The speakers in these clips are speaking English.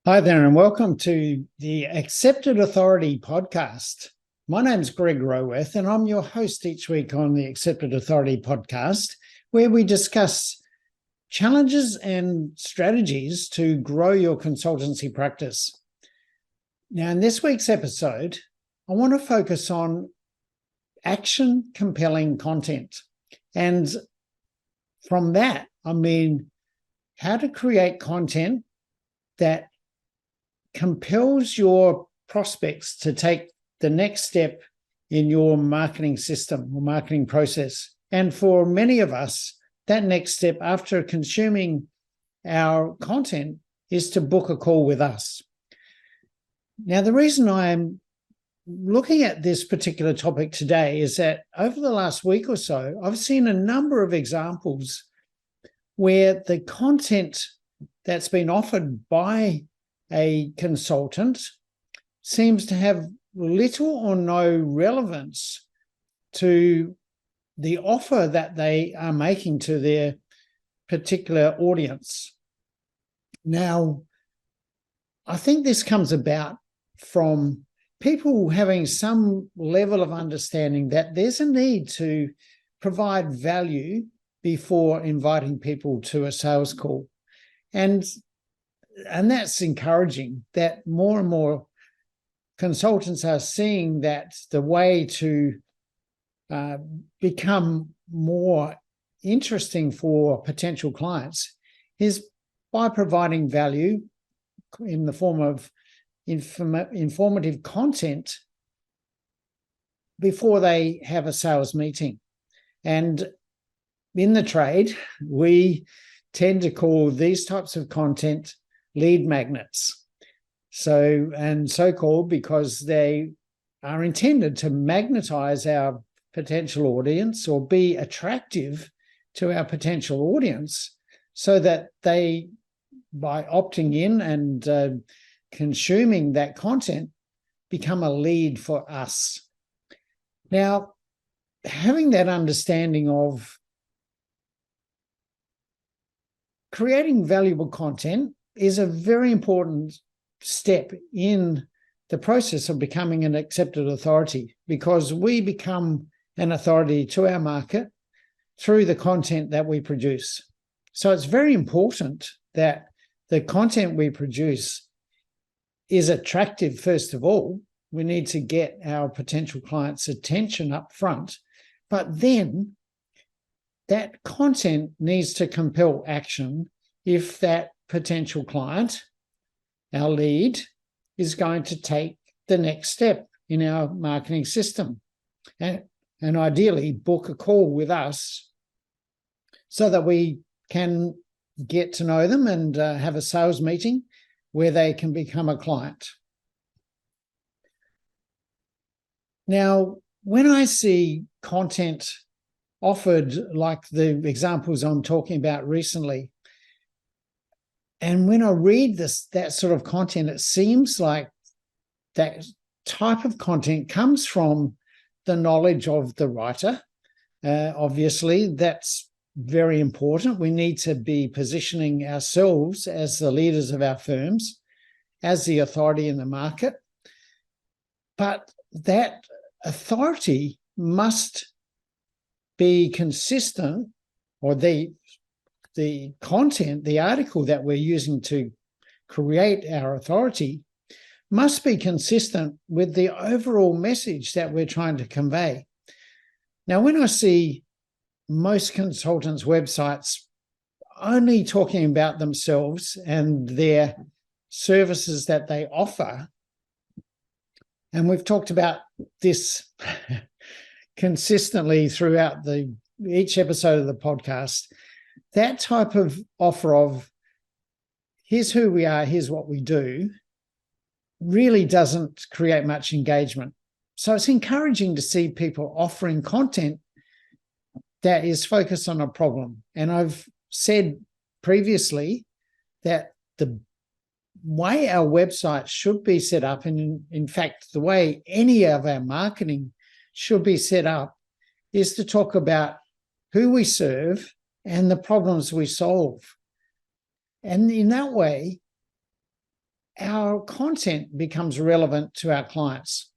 Hi there, and welcome to the Accepted Authority podcast. My name's Greg Roworth, and I'm your host each week on the Accepted Authority podcast, where we discuss challenges and strategies to grow your consultancy practice. Now, in this week's episode, I want to focus on action-compelling content. And from that, I mean how to create content that compels your prospects to take the next step in your marketing system or marketing process. And for many of us, that next step after consuming our content is to book a call with us. Now, the reason I'm looking at this particular topic today is that over the last week or so, I've seen a number of examples where the content that's been offered by a consultant seems to have little or no relevance to the offer that they are making to their particular audience. Now, I think this comes about from people having some level of understanding that there's a need to provide value before inviting people to a sales call. And that's encouraging that more and more consultants are seeing that the way to become more interesting for potential clients is by providing value in the form of informative content before they have a sales meeting. And in the trade, we tend to call these types of content lead magnets. So called because they are intended to magnetize our potential audience or be attractive to our potential audience so that they, by opting in and consuming that content, become a lead for us. Now, having that understanding of creating valuable content is a very important step in the process of becoming an accepted authority, because we become an authority to our market through the content that we produce. So it's very important that the content we produce is attractive. First of all, we need to get our potential clients' attention up front, but then that content needs to compel action if that potential client, our lead, is going to take the next step in our marketing system and ideally book a call with us so that we can get to know them and have a sales meeting where they can become a client. Now, when I see content offered like the examples I'm talking about recently, and when I read that sort of content, it seems like that type of content comes from the knowledge of the writer. Obviously, that's very important. We need to be positioning ourselves as the leaders of our firms, as the authority in the market. But that authority must be consistent, or the content, the article that we're using to create our authority must be consistent with the overall message that we're trying to convey. Now, when I see most consultants' websites only talking about themselves and their services that they offer, and we've talked about this consistently throughout each episode of the podcast, that type of offer of here's who we are, here's what we do, really doesn't create much engagement. So it's encouraging to see people offering content that is focused on a problem. And I've said previously that the way our website should be set up, and in fact, the way any of our marketing should be set up, is to talk about who we serve and the problems we solve. And in that way, our content becomes relevant to our clients.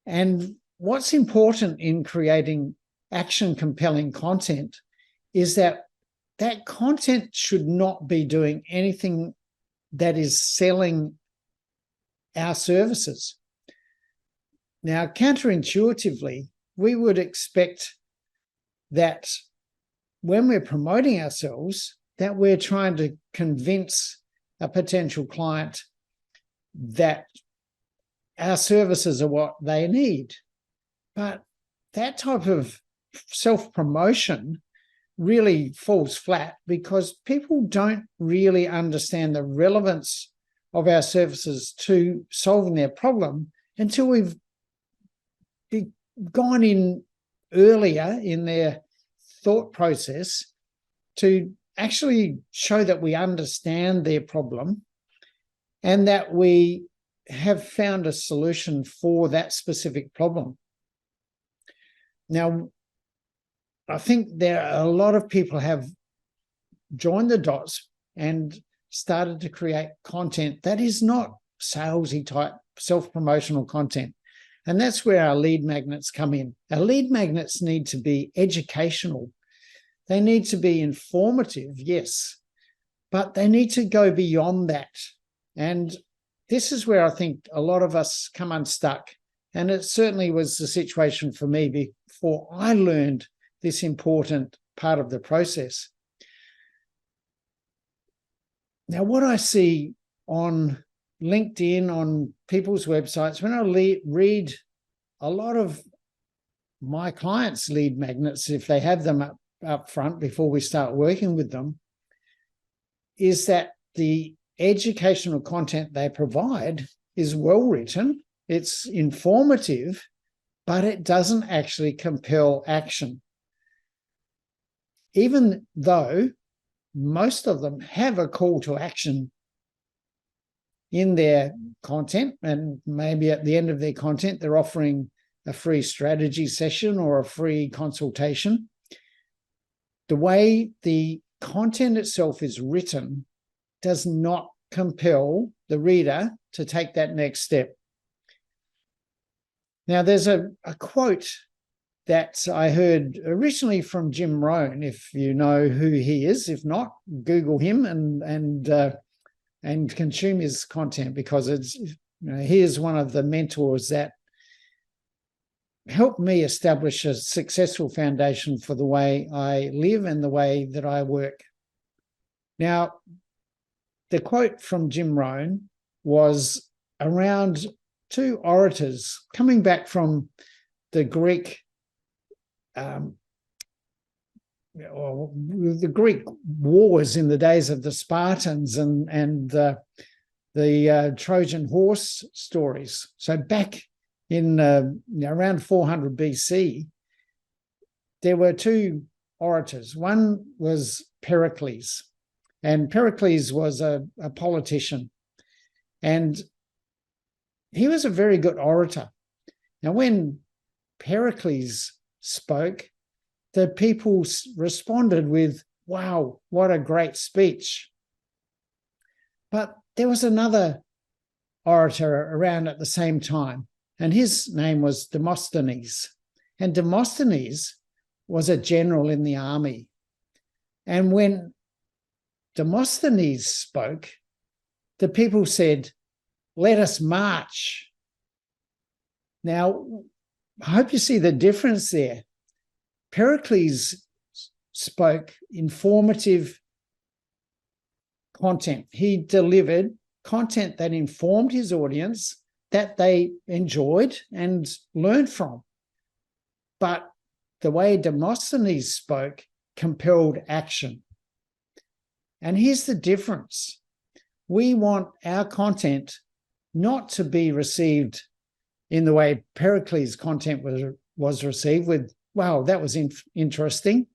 And what's important in creating action compelling content is that that content should not be doing anything that is selling our services. Now, counterintuitively, we would expect that when we're promoting ourselves, that we're trying to convince a potential client that our services are what they need. But that type of self-promotion really falls flat because people don't really understand the relevance of our services to solving their problem until we've gone in earlier in their thought process to actually show that we understand their problem and that we have found a solution for that specific problem. Now, I think there are a lot of people have joined the dots and started to create content that is not salesy type self-promotional content. And that's where our lead magnets come in. Our lead magnets need to be educational. They need to be informative, yes, but they need to go beyond that. And this is where I think a lot of us come unstuck. And it certainly was the situation for me before I learned this important part of the process. Now, what I see on LinkedIn, on people's websites, when I read a lot of my clients' lead magnets, if they have them up front before we start working with them, is that the educational content they provide is well written, it's informative, but it doesn't actually compel action. Even though most of them have a call to action in their content, and maybe at the end of their content, they're offering a free strategy session or a free consultation. The way the content itself is written does not compel the reader to take that next step. Now, there's a quote that I heard originally from Jim Rohn, if you know who he is. If not, Google him and consume his content, because it's, he is one of the mentors that helped me establish a successful foundation for the way I live and the way that I work. Now, the quote from Jim Rohn was around two orators coming back from the Greek wars in the days of the Spartans and the Trojan horse stories. So back in around 400 BC, there were two orators. One was Pericles, and Pericles was a politician, and he was a very good orator. Now, when Pericles spoke, the people responded with, "Wow, what a great speech." But there was another orator around at the same time, and his name was Demosthenes. And Demosthenes was a general in the army. And when Demosthenes spoke, the people said, "Let us march." Now, I hope you see the difference there. Pericles spoke informative content. He delivered content that informed his audience, that they enjoyed and learned from. But the way Demosthenes spoke compelled action. And here's the difference. We want our content not to be received in the way Pericles' content was received, with, "Wow, that was interesting.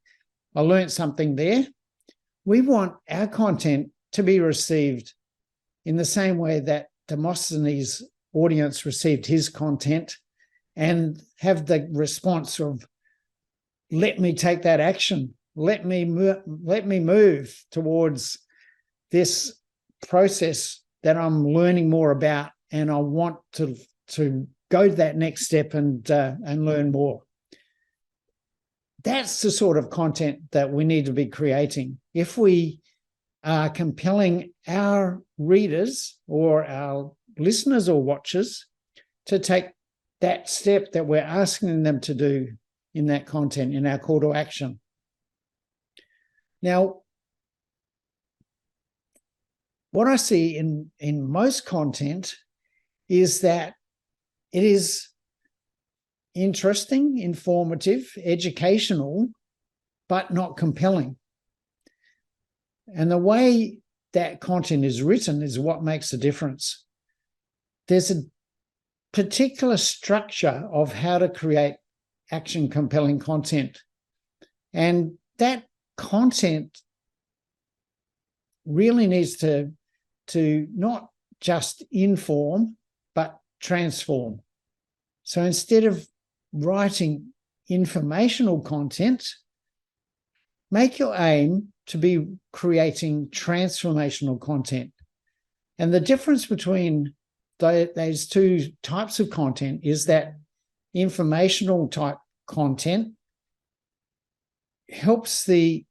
I learned something there." We want our content to be received in the same way that Demosthenes' audience received his content, and have the response of, "Let me take that action. Let me move towards this process that I'm learning more about, and I want to go to that next step and learn more. That's the sort of content that we need to be creating. If we are compelling our readers or our listeners or watchers to take that step that we're asking them to do in that content, in our call to action. Now, what I see in most content is that it is interesting, informative, educational, but not compelling. And the way that content is written is what makes a difference. There's a particular structure of how to create action compelling content. And that content really needs to not just inform, but transform. So instead of writing informational content, make your aim to be creating transformational content. And the difference between those two types of content is that informational type content helps the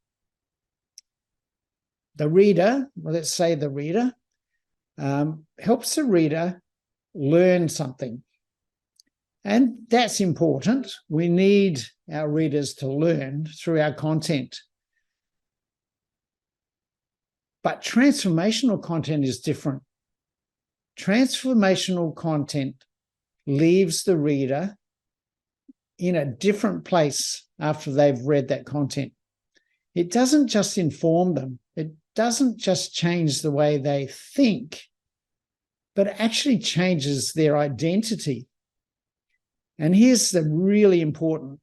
reader, well, let's say the reader, helps the reader learn something. And that's important. We need our readers to learn through our content. But transformational content is different. Transformational content leaves the reader in a different place after they've read that content. It doesn't just inform them. It doesn't just change the way they think, but it actually changes their identity. And here's the really important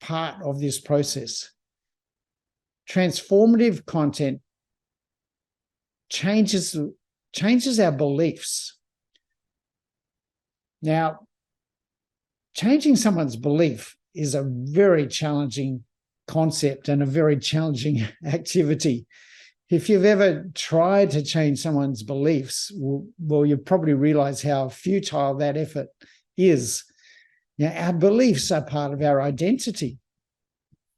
part of this process. Transformative content changes our beliefs. Now, changing someone's belief is a very challenging concept and a very challenging activity. If you've ever tried to change someone's beliefs, well, you probably realize how futile that effort is. Now, our beliefs are part of our identity.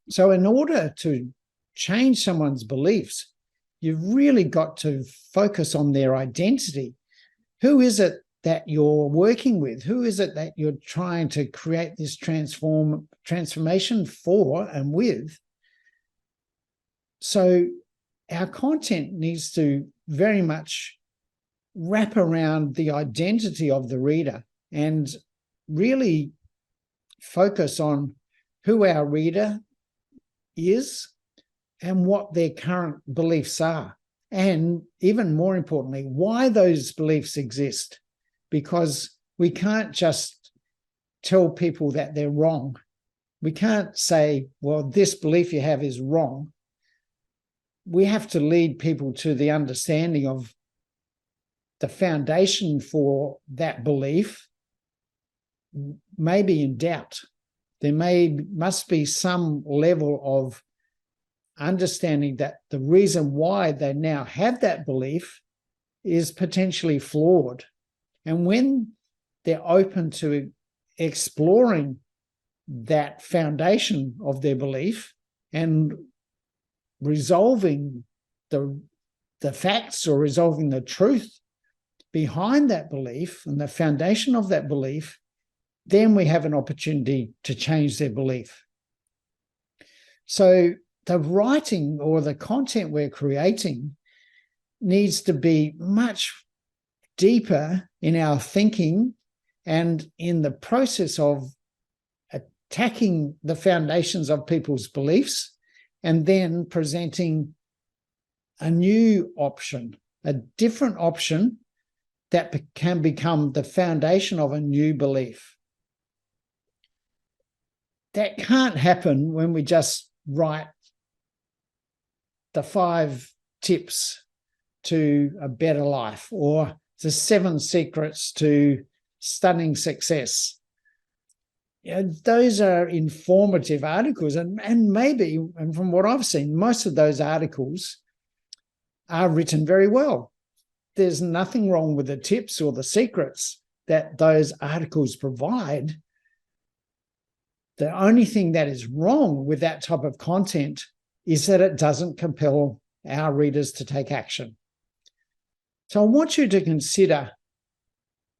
So in order to change someone's beliefs, you've really got to focus on their identity. Who is it that you're working with? Who is it that you're trying to create this transformation for and with? So our content needs to very much wrap around the identity of the reader and really focus on who our reader is and what their current beliefs are. And even more importantly, why those beliefs exist. Because we can't just tell people that they're wrong. We can't say, well, this belief you have is wrong. We have to lead people to the understanding of the foundation for that belief may be in doubt. There must be some level of understanding that the reason why they now have that belief is potentially flawed. And when they're open to exploring that foundation of their belief and resolving the facts or resolving the truth behind that belief and the foundation of that belief, then we have an opportunity to change their belief. So the writing or the content we're creating needs to be much deeper in our thinking and in the process of attacking the foundations of people's beliefs and then presenting a new option, a different option that can become the foundation of a new belief. That can't happen when we just write the 5 tips to a better life or the 7 secrets to stunning success. You know, those are informative articles, and maybe, and from what I've seen, most of those articles are written very well. there's nothing wrong with the tips or the secrets that those articles provide. The only thing that is wrong with that type of content is that it doesn't compel our readers to take action. So I want you to consider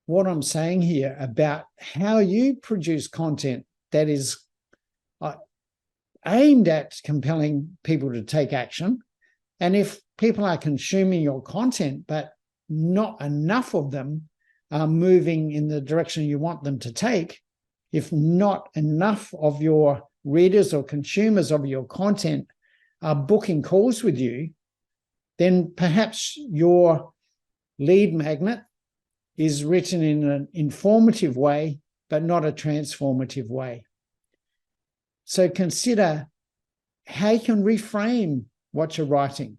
what I'm saying here about how you produce content that is aimed at compelling people to take action. And if people are consuming your content, but not enough of them are moving in the direction you want them to take, if not enough of your readers or consumers of your content are booking calls with you, then perhaps your lead magnet is written in an informative way, but not a transformative way. So consider how you can reframe what you're writing.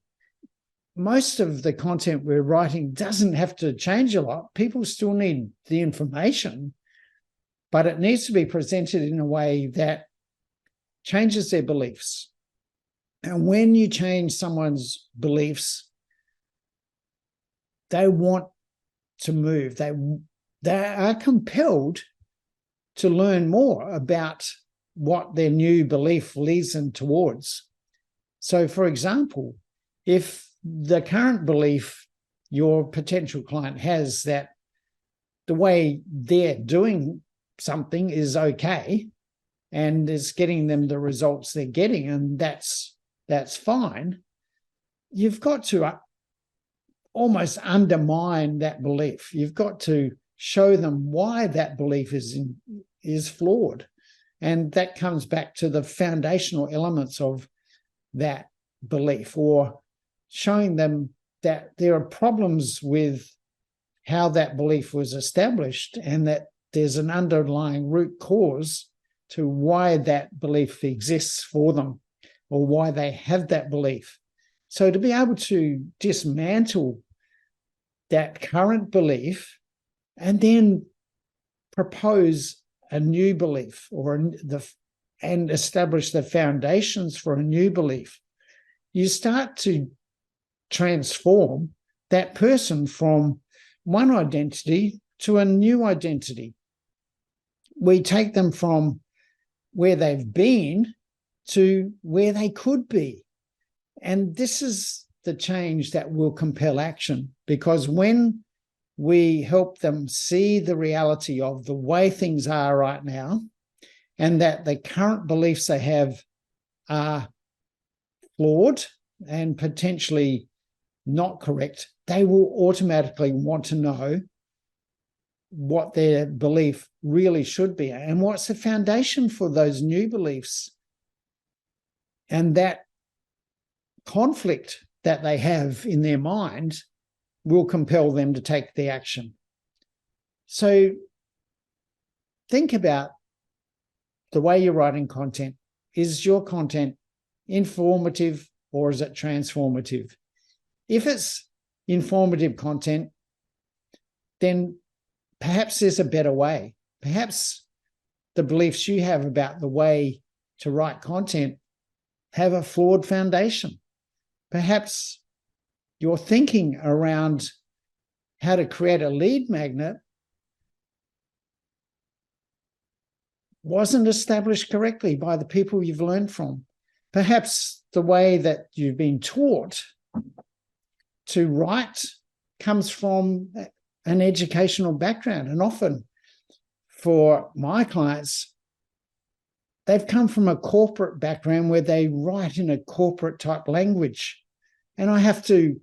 Most of the content we're writing doesn't have to change a lot. People still need the information, but it needs to be presented in a way that changes their beliefs. And when you change someone's beliefs, they want to move. They are compelled to learn more about what their new belief leads them towards. So, for example, if the current belief your potential client has that the way they're doing something is okay and is getting them the results they're getting, and that's fine, you've got to almost undermine that belief. You've got to show them why that belief is flawed. And that comes back to the foundational elements of that belief, or showing them that there are problems with how that belief was established and that there's an underlying root cause to why that belief exists for them or why they have that belief. So to be able to dismantle that current belief and then propose a new belief and establish the foundations for a new belief, you start to transform that person from one identity to a new identity. We take them from where they've been to where they could be. And this is the change that will compel action, because when we help them see the reality of the way things are right now and that the current beliefs they have are flawed and potentially not correct, they will automatically want to know what their belief really should be and what's the foundation for those new beliefs. And that conflict that they have in their mind will compel them to take the action. So think about the way you're writing content. Is your content informative or is it transformative? If it's informative content, then perhaps there's a better way. Perhaps the beliefs you have about the way to write content have a flawed foundation. Perhaps your thinking around how to create a lead magnet wasn't established correctly by the people you've learned from. Perhaps the way that you've been taught to write comes from an educational background. And often for my clients, they've come from a corporate background where they write in a corporate type language. And I have to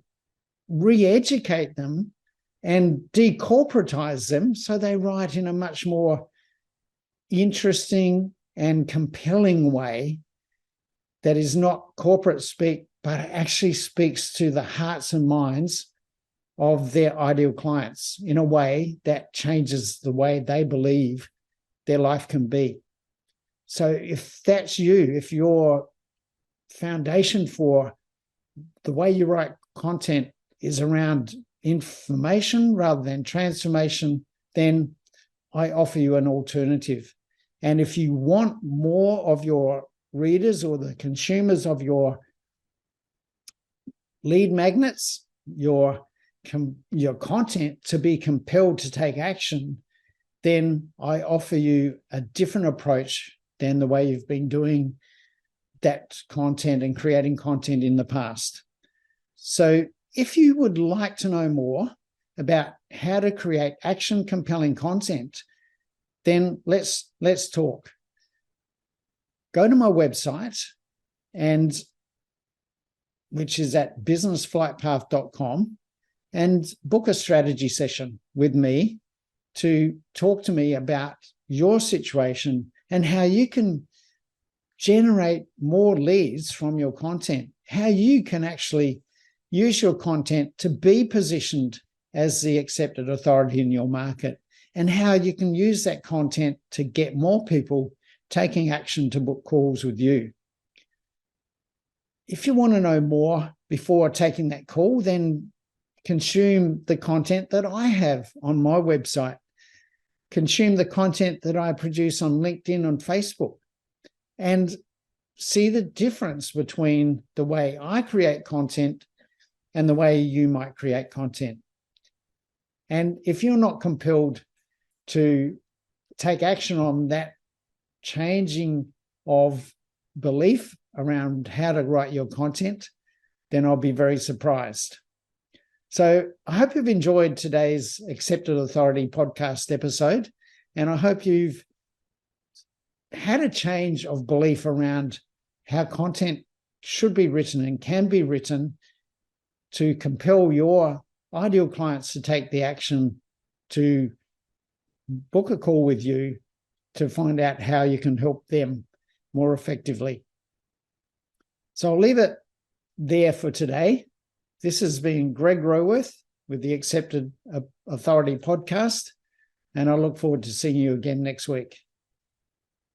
re-educate them and decorporatize them so they write in a much more interesting and compelling way that is not corporate speak, but actually speaks to the hearts and minds of their ideal clients in a way that changes the way they believe their life can be. So if that's you, if your foundation for the way you write content is around information rather than transformation, then I offer you an alternative. And if you want more of your readers or the consumers of your lead magnets, your your content to be compelled to take action, then I offer you a different approach than the way you've been doing that content and creating content in the past. So if you would like to know more about how to create action compelling content, then let's talk. Go to my website, and which is at businessflightpath.com, and book a strategy session with me to talk to me about your situation and how you can generate more leads from your content, how you can actually use your content to be positioned as the accepted authority in your market, and how you can use that content to get more people taking action to book calls with you. If you want to know more before taking that call, then consume the content that I have on my website. Consume the content that I produce on LinkedIn and Facebook, and see the difference between the way I create content and the way you might create content. And if you're not compelled to take action on that changing of belief around how to write your content, then I'll be very surprised. So I hope you've enjoyed today's Accepted Authority podcast episode, and I hope you've had a change of belief around how content should be written and can be written to compel your ideal clients to take the action to book a call with you to find out how you can help them more effectively. So I'll leave it there for today. This has been Greg Roworth with the Accepted Authority podcast, and I look forward to seeing you again next week.